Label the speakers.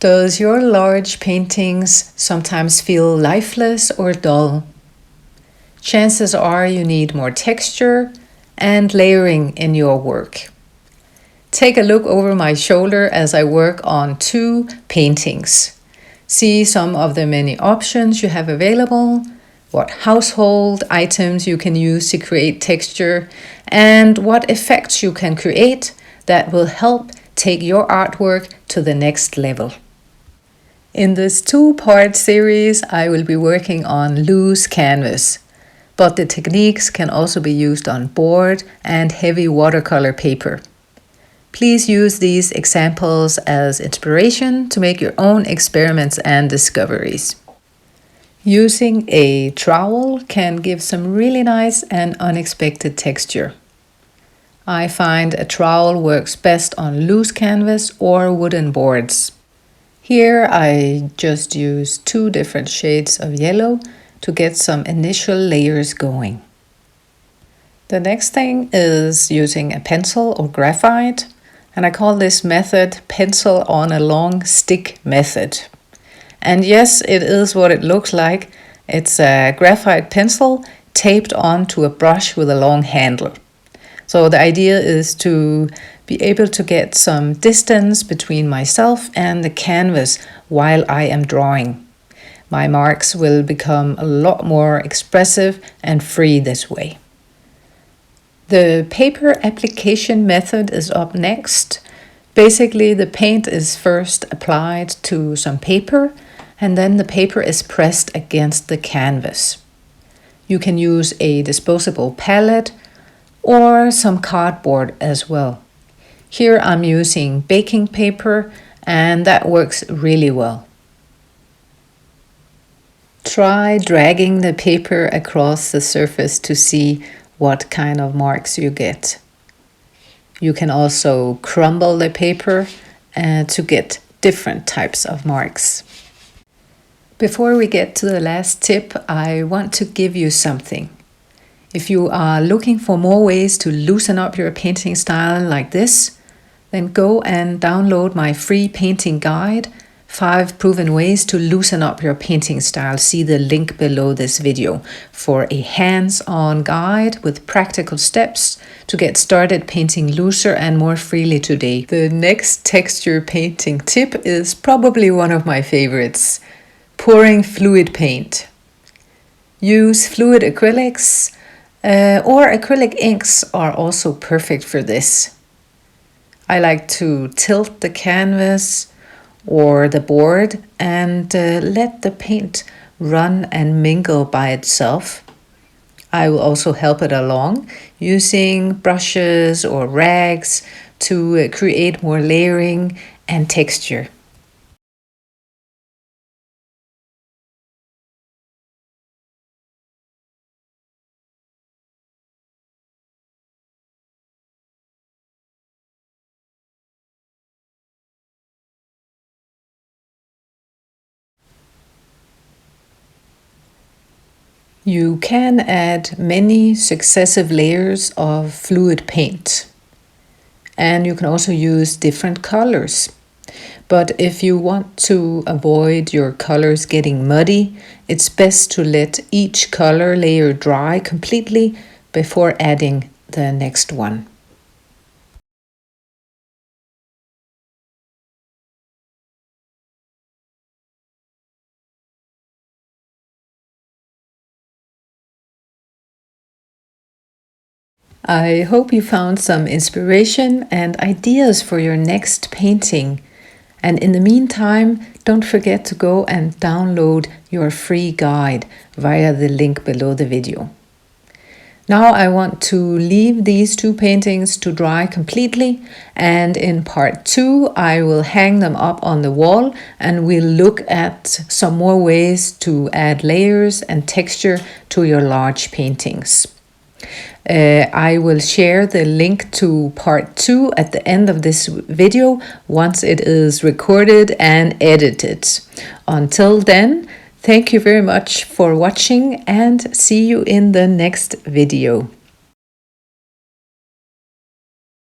Speaker 1: Does your large paintings sometimes feel lifeless or dull? Chances are you need more texture and layering in your work. Take a look over my shoulder as I work on 2 paintings. See some of the many options you have available, what household items you can use to create texture, and what effects you can create that will help take your artwork to the next level. In this 2-part series, I will be working on loose canvas, but the techniques can also be used on board and heavy watercolor paper. Please use these examples as inspiration to make your own experiments and discoveries. Using a trowel can give some really nice and unexpected texture. I find a trowel works best on loose canvas or wooden boards. Here I just use 2 different shades of yellow to get some initial layers going. The next thing is using a pencil or graphite, and I call this method pencil on a long stick method. And yes, it is what it looks like. It's a graphite pencil taped onto a brush with a long handle. So the idea is to be able to get some distance between myself and the canvas while I am drawing. My marks will become a lot more expressive and free this way. The paper application method is up next. Basically, the paint is first applied to some paper, and then the paper is pressed against the canvas. You can use a disposable palette or some cardboard as well. Here I'm using baking paper, and that works really well. Try dragging the paper across the surface to see what kind of marks you get. You can also crumble the paper to get different types of marks. Before we get to the last tip, I want to give you something. If you are looking for more ways to loosen up your painting style like this, then go and download my free painting guide, 5 proven ways to loosen up your painting style. See the link below this video for a hands-on guide with practical steps to get started painting looser and more freely today. The next texture painting tip is probably one of my favorites: pouring fluid paint. Use fluid acrylics or acrylic inks are also perfect for this. I like to tilt the canvas or the board and let the paint run and mingle by itself. I will also help it along using brushes or rags to create more layering and texture. You can add many successive layers of fluid paint, and you can also use different colors. But if you want to avoid your colors getting muddy, it's best to let each color layer dry completely before adding the next one. I hope you found some inspiration and ideas for your next painting. And in the meantime, don't forget to go and download your free guide via the link below the video. Now I want to leave these 2 paintings to dry completely, and in part 2 I will hang them up on the wall and we'll look at some more ways to add layers and texture to your large paintings. I will share the link to part 2 at the end of this video once it is recorded and edited. Until then, thank you very much for watching and see you in the next video.